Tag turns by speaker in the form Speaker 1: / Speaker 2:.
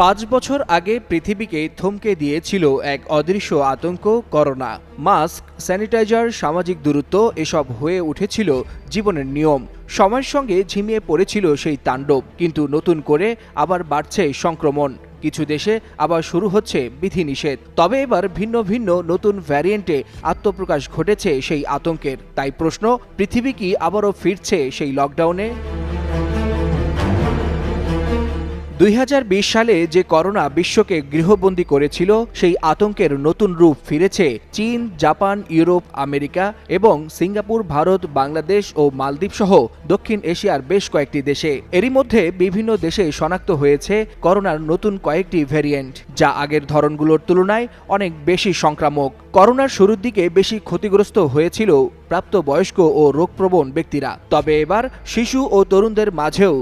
Speaker 1: ৫ বছর আগে পৃথিবীকে থমকে দিয়েছিল এক অদৃশ্য আতঙ্ক করোনা। মাস্ক, স্যানিটাইজার, সামাজিক দূরত্ব এসব হয়ে উঠেছিল জীবনের নিয়ম। সময়ের সঙ্গে ঝিমিয়ে পড়েছিল সেই তাণ্ডব, কিন্তু নতুন করে আবার বাড়ছে সংক্রমণ। কিছু দেশে আবার শুরু হচ্ছে বিধিনিষেধ। তবে এবার ভিন্ন ভিন্ন নতুন ভ্যারিয়েন্টে আত্মপ্রকাশ ঘটেছে সেই আতঙ্কের। তাই প্রশ্ন, পৃথিবী কি আবারও ফিরছে সেই লকডাউনে? ২০২০ সালে যে করোনা বিশ্বকে গৃহবন্দী করেছিল, সেই আতঙ্কের নতুন রূপ ফিরেছে চীন, জাপান, ইউরোপ, আমেরিকা এবং সিঙ্গাপুর, ভারত, বাংলাদেশ ও মালদ্বীপ সহ দক্ষিণ এশিয়ার বেশ কয়েকটি দেশে। এরই মধ্যে বিভিন্ন দেশে শনাক্ত হয়েছে করোনার নতুন কয়েকটি ভ্যারিয়েন্ট, যা আগের ধরনগুলোর তুলনায় অনেক বেশি সংক্রামক। করোনার শুরুর দিকে বেশি ক্ষতিগ্রস্ত হয়েছিল প্রাপ্তবয়স্ক ও রোগপ্রবণ ব্যক্তিরা। তবে এবার শিশু ও তরুণদের মাঝেও